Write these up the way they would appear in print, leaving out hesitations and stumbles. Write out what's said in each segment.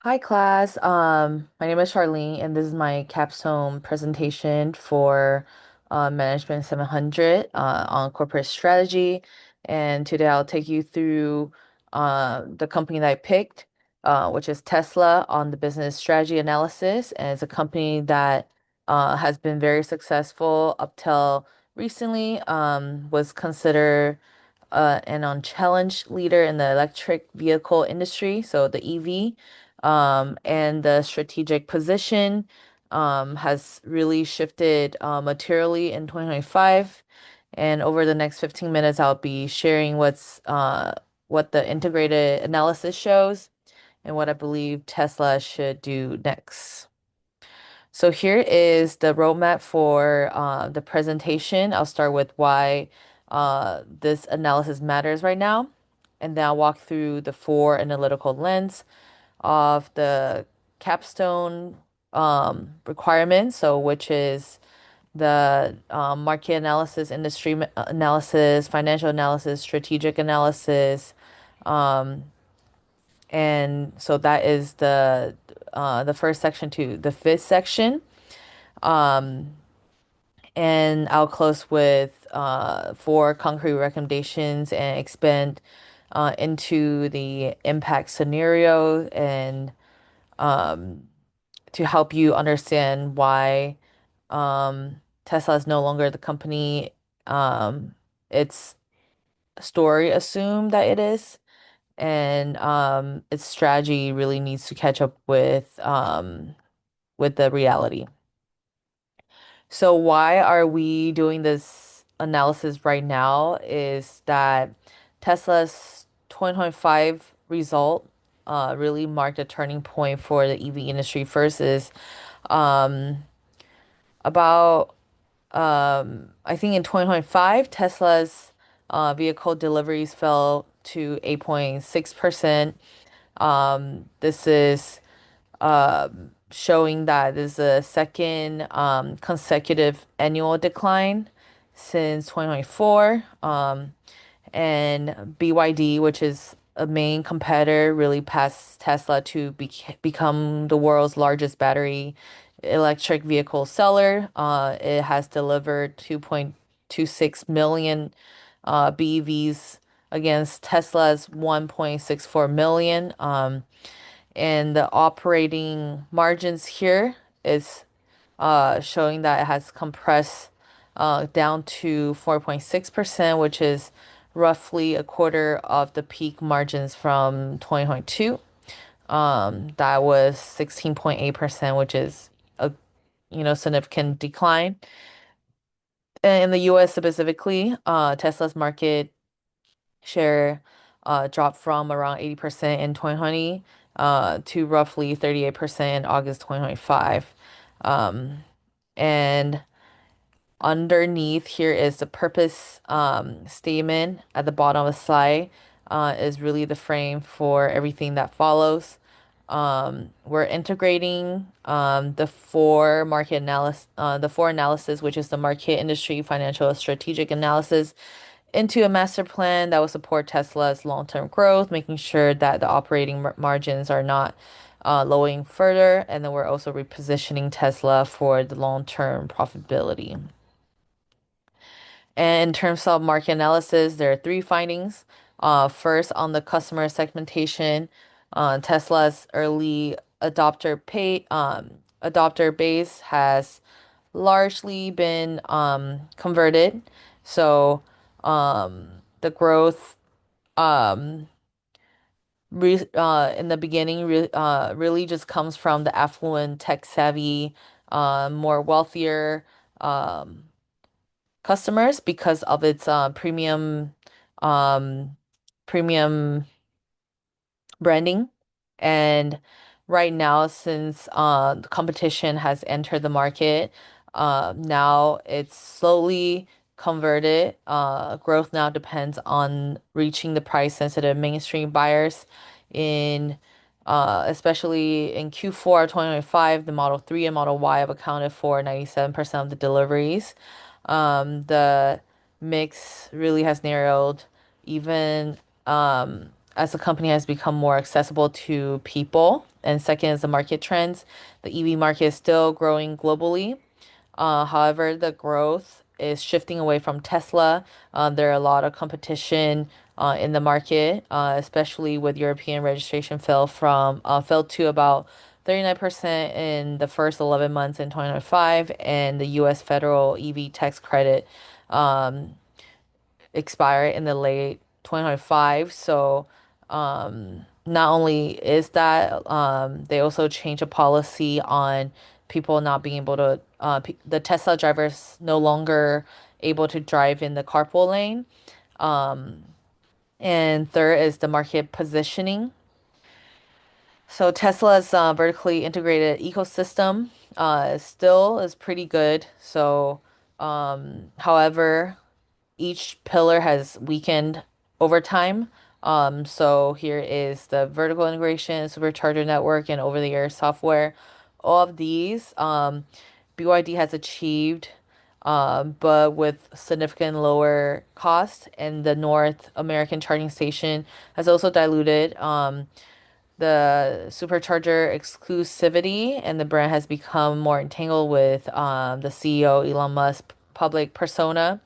Hi class. My name is Charlene, and this is my capstone presentation for Management 700 on corporate strategy. And today I'll take you through the company that I picked, which is Tesla, on the business strategy analysis. And it's a company that has been very successful up till recently. Was considered an unchallenged leader in the electric vehicle industry, so the EV, and the strategic position has really shifted materially in 2025. And over the next 15 minutes, I'll be sharing what the integrated analysis shows and what I believe Tesla should do next. So here is the roadmap for the presentation. I'll start with why this analysis matters right now, and then I'll walk through the four analytical lens of the capstone requirements, so which is the market analysis, industry analysis, financial analysis, strategic analysis, um, and so that is the first section to the fifth section. Um, and I'll close with four concrete recommendations and expand into the impact scenario and um, to help you understand why Tesla is no longer the company its story assumed that it is, and its strategy really needs to catch up with the reality. So why are we doing this analysis right now is that Tesla's 2025 result really marked a turning point for the EV industry. First is um, about I think in 2025, Tesla's vehicle deliveries fell to 8.6%. This is showing that there's a second consecutive annual decline since 2024. And BYD, which is a main competitor, really passed Tesla to become the world's largest battery electric vehicle seller. It has delivered 2.26 million BEVs against Tesla's 1.64 million. And the operating margins here is showing that it has compressed down to 4.6%, which is roughly a quarter of the peak margins from 2022. That was 16.8%, which is a significant decline. And in the US specifically, Tesla's market share dropped from around 80% in 2020 to roughly 38% in August 2025. Um, and underneath here is the purpose statement at the bottom of the slide is really the frame for everything that follows. We're integrating the four analysis, which is the market, industry, financial, strategic analysis, into a master plan that will support Tesla's long-term growth, making sure that the operating margins are not lowering further, and then we're also repositioning Tesla for the long-term profitability. And in terms of market analysis, there are three findings. First, on the customer segmentation, Tesla's early adopter base has largely been converted. So the growth um, in the beginning really just comes from the affluent, tech-savvy, more wealthier um, customers because of its um, premium branding. And right now, since the competition has entered the market, now it's slowly converted. Growth now depends on reaching the price-sensitive mainstream buyers in especially in Q4 of 2025, the Model 3 and Model Y have accounted for 97% of the deliveries. The mix really has narrowed even as the company has become more accessible to people. And second is the market trends. The EV market is still growing globally. However, the growth is shifting away from Tesla. There are a lot of competition in the market, especially with European registration fell to about 39% in the first 11 months in 2025, and the U.S. federal EV tax credit um, expired in the late 2025. So not only is that, they also changed a policy on people not being able to, the Tesla drivers no longer able to drive in the carpool lane. Um, and third is the market positioning. So Tesla's vertically integrated ecosystem still is pretty good. So, however, each pillar has weakened over time. So here is the vertical integration, supercharger network, and over-the-air software. All of these, BYD has achieved, but with significant lower cost, and the North American charging station has also diluted the supercharger exclusivity, and the brand has become more entangled with the CEO Elon Musk public persona,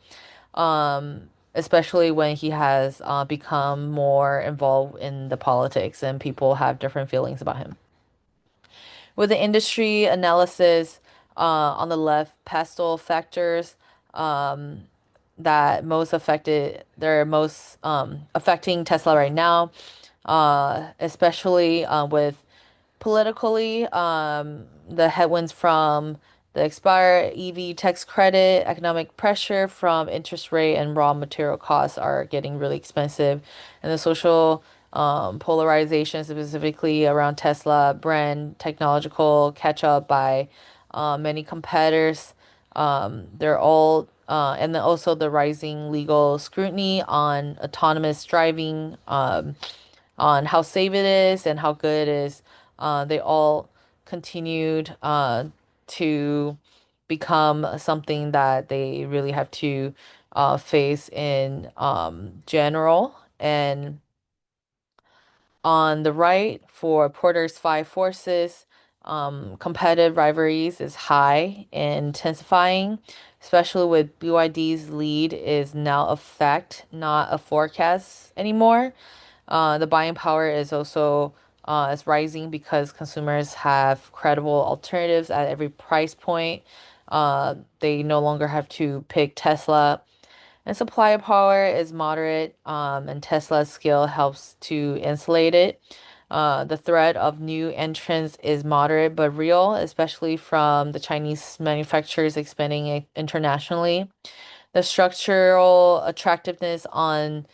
especially when he has become more involved in the politics and people have different feelings about him. With the industry analysis on the left, pastel factors um, that most affected, they're most affecting Tesla right now, especially with politically, the headwinds from the expired EV tax credit, economic pressure from interest rate and raw material costs are getting really expensive, and the social polarization, specifically around Tesla brand technological catch up by many competitors. They're all and then also the rising legal scrutiny on autonomous driving. On how safe it is and how good it is. They all continued to become something that they really have to face in general. And on the right, for Porter's five forces, competitive rivalries is high and intensifying, especially with BYD's lead is now a fact, not a forecast anymore. The buying power is also is rising because consumers have credible alternatives at every price point. They no longer have to pick Tesla. And supply power is moderate, and Tesla's scale helps to insulate it. The threat of new entrants is moderate but real, especially from the Chinese manufacturers expanding internationally. The structural attractiveness on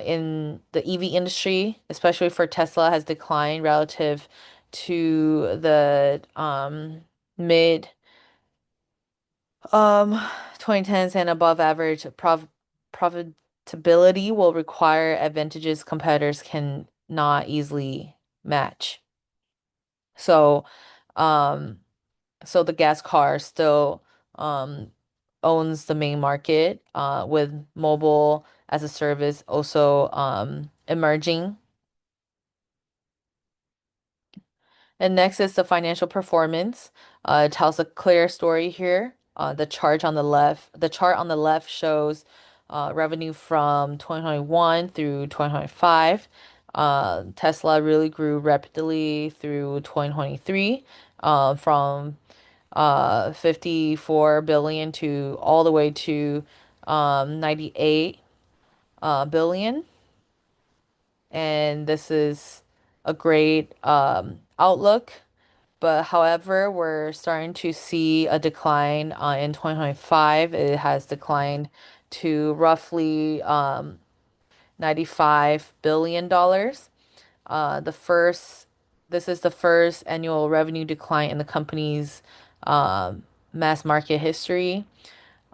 in the EV industry, especially for Tesla, has declined relative to the mid um 2010s, and above average profitability will require advantages competitors can not easily match. So, um, so the gas car still um owns the main market, with mobile as a service also emerging. And next is the financial performance. It tells a clear story here. The chart on the left shows revenue from 2021 through 2025. Tesla really grew rapidly through 2023, from 54 billion to all the way to 98 billion. And this is a great outlook. But however, we're starting to see a decline in 2025. It has declined to roughly $95 billion dollars. The first, this is the first annual revenue decline in the company's um, mass market history.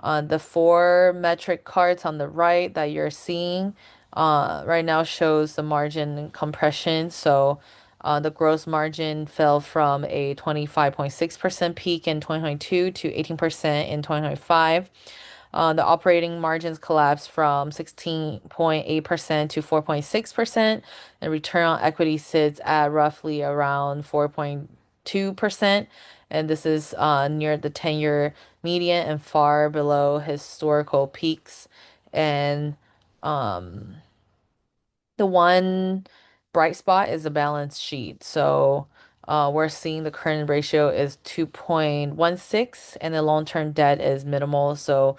The four metric cards on the right that you're seeing right now shows the margin compression. So the gross margin fell from a 25.6% peak in 2022 to 18% in 2025. The operating margins collapsed from 16.8% to 4.6%, and return on equity sits at roughly around 4.2%. And this is near the 10-year median and far below historical peaks. And um, the one bright spot is the balance sheet. So we're seeing the current ratio is 2.16 and the long-term debt is minimal. So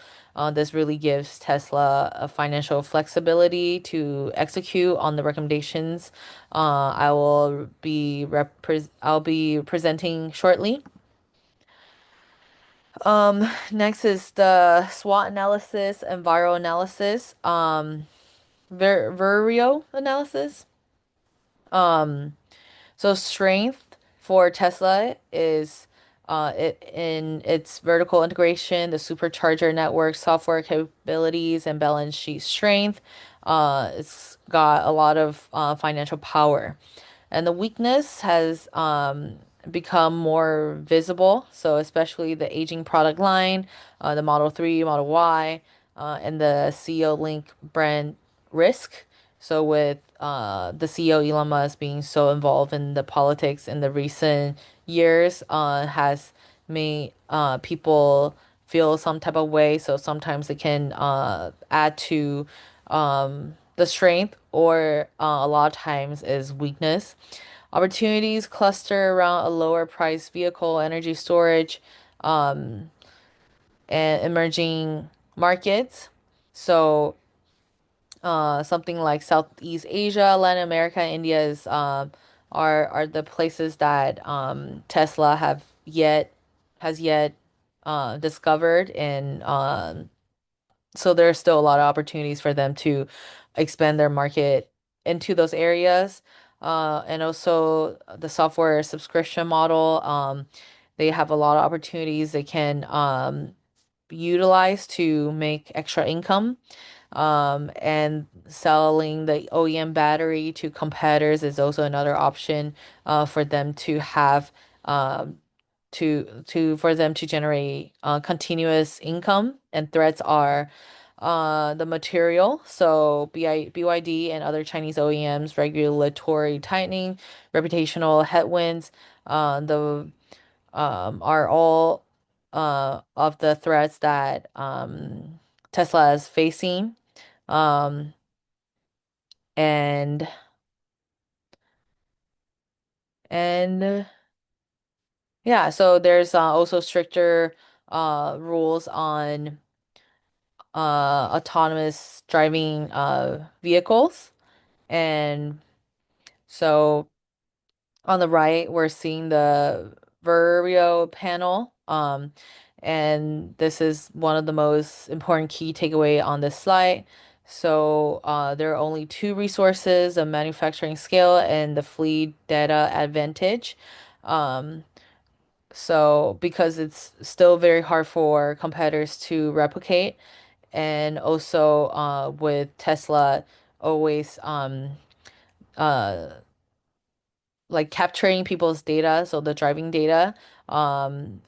this really gives Tesla a financial flexibility to execute on the recommendations I'll be presenting shortly. Next is the SWOT analysis and viral analysis. Virio analysis. Um, So strength for Tesla is in its vertical integration, the supercharger network, software capabilities, and balance sheet strength. It's got a lot of financial power. And the weakness has become more visible. So especially the aging product line, the Model 3, Model Y, and the CEO Link brand risk. So with the CEO Elon Musk being so involved in the politics in the recent years, has made people feel some type of way. So sometimes it can add to the strength, or a lot of times is weakness. Opportunities cluster around a lower price vehicle, energy storage, um, and emerging markets. So something like Southeast Asia, Latin America, India is are the places that Tesla has yet discovered, and so there's still a lot of opportunities for them to expand their market into those areas. And also the software subscription model, they have a lot of opportunities they can utilize to make extra income. And selling the OEM battery to competitors is also another option for them to have for them to generate continuous income. And threats are the material, so BYD and other Chinese OEMs, regulatory tightening, reputational headwinds, the are all of the threats that Tesla is facing. Um, and and yeah, so there's also stricter rules on autonomous driving vehicles. And so on the right, we're seeing the Virio panel. And this is one of the most important key takeaway on this slide. So there are only two resources, a manufacturing scale and the fleet data advantage. Um, so because it's still very hard for competitors to replicate, and also with Tesla always uh like capturing people's data, so the driving data,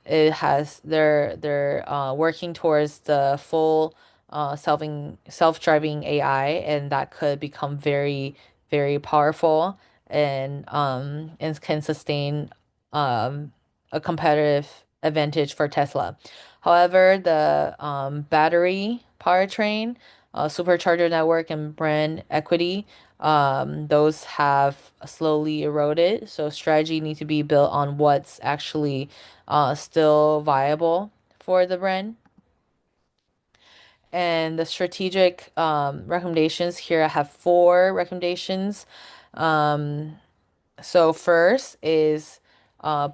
it has they're working towards the full self-driving AI, and that could become very, very powerful, and can sustain um a competitive advantage for Tesla. However, the battery powertrain, supercharger network, and brand equity, those have slowly eroded. So strategy need to be built on what's actually still viable for the brand. And the strategic recommendations here, I have four recommendations. Um, so first is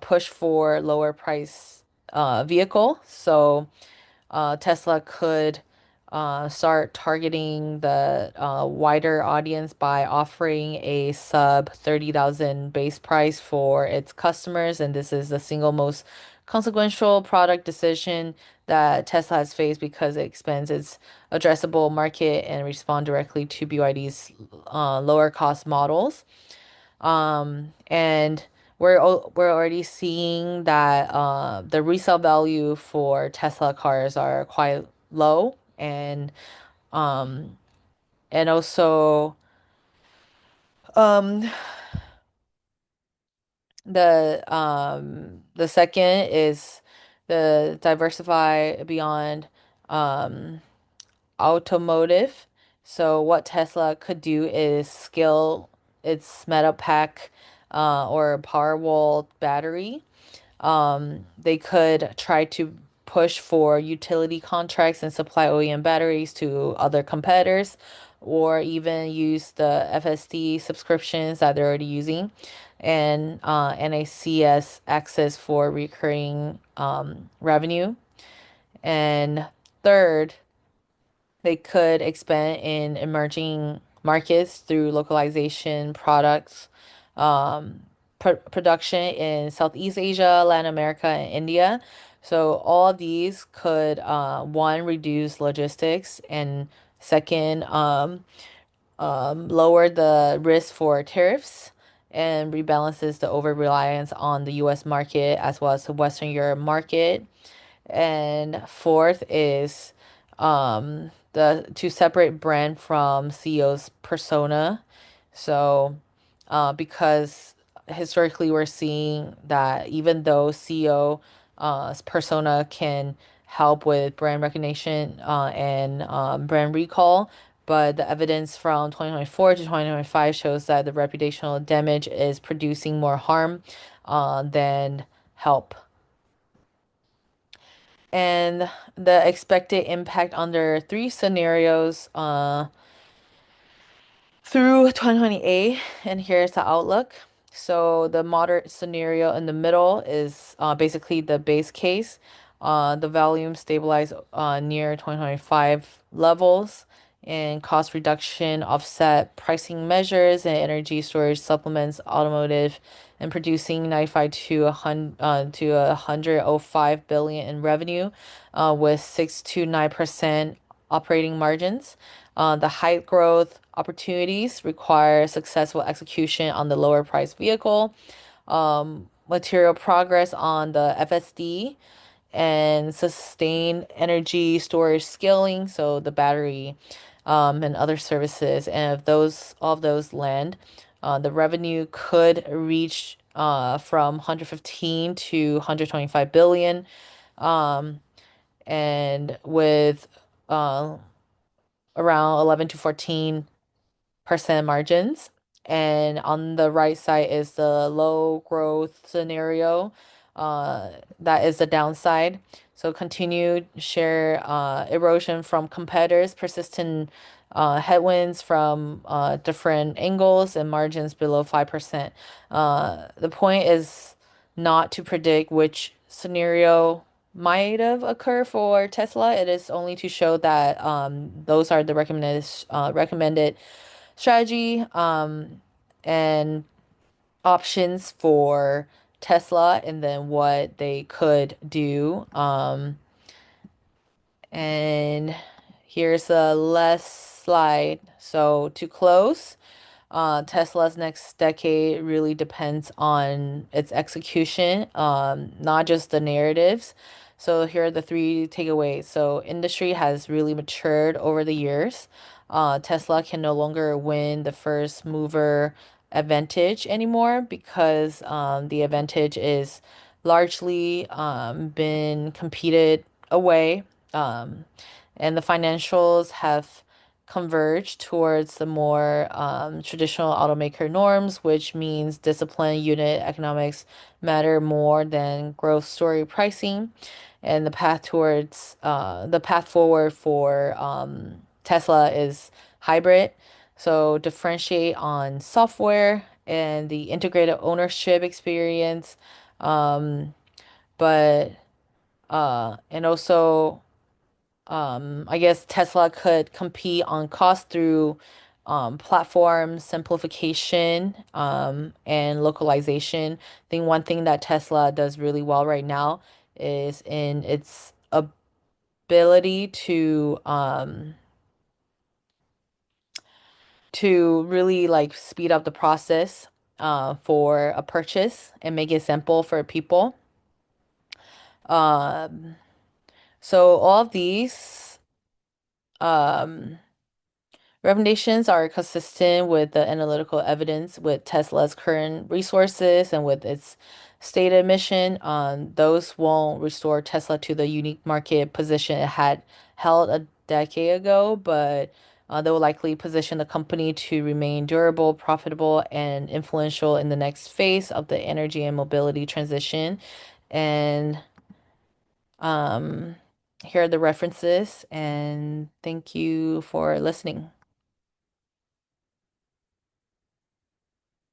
push for lower price vehicle. So Tesla could start targeting the wider audience by offering a sub 30,000 base price for its customers. And this is the single most consequential product decision that Tesla has faced, because it expands its addressable market and respond directly to BYD's lower cost models. And we're already seeing that the resale value for Tesla cars are quite low, um and also um the second is the diversify beyond um automotive. So what Tesla could do is scale its Megapack or Powerwall battery. They could try to push for utility contracts and supply OEM batteries to other competitors, or even use the FSD subscriptions that they're already using, and NACS access for recurring revenue. And third, they could expand in emerging markets through localization products, production in Southeast Asia, Latin America, and India. So all of these could, one, reduce logistics, and second, lower the risk for tariffs, and rebalances the over reliance on the US market as well as the Western Europe market. And fourth is the to separate brand from CEO's persona. So because historically we're seeing that even though CEO persona can help with brand recognition and brand recall, but the evidence from 2024 to 2025 shows that the reputational damage is producing more harm than help. And the expected impact under three scenarios through 2028. And here's the outlook. So the moderate scenario in the middle is basically the base case. The volume stabilize near 2025 levels, and cost reduction offset pricing measures and energy storage supplements automotive, and producing 95 to 105 billion in revenue, with 6 to 9% operating margins. The high growth opportunities require successful execution on the lower price vehicle, material progress on the FSD, and sustained energy storage scaling, so the battery, and other services. And if those all of those land, the revenue could reach from 115 to 125 billion, um, and with uh, around 11 to 14% margins. And on the right side is the low growth scenario. Uh, that is the downside. So continued share erosion from competitors, persistent headwinds from different angles, and margins below 5%. The point is not to predict which scenario might have occurred for Tesla. It is only to show that those are the recommended strategy and options for Tesla, and then what they could do. And here's the last slide. So to close, Tesla's next decade really depends on its execution, not just the narratives. So here are the three takeaways. So industry has really matured over the years. Tesla can no longer win the first mover advantage anymore, because the advantage is largely been competed away. Um, and the financials have converged towards the more traditional automaker norms, which means disciplined unit economics matter more than growth story pricing. And the path forward for Tesla is hybrid. So differentiate on software and the integrated ownership experience, um, but and also I guess Tesla could compete on cost through platform simplification and localization. I think one thing that Tesla does really well right now is in its ability to really like speed up the process for a purchase and make it simple for people. Um, so all of these Um, Recommendations are consistent with the analytical evidence with Tesla's current resources and with its stated mission. Those won't restore Tesla to the unique market position it had held a decade ago, but they will likely position the company to remain durable, profitable, and influential in the next phase of the energy and mobility transition. And um, here are the references, and thank you for listening.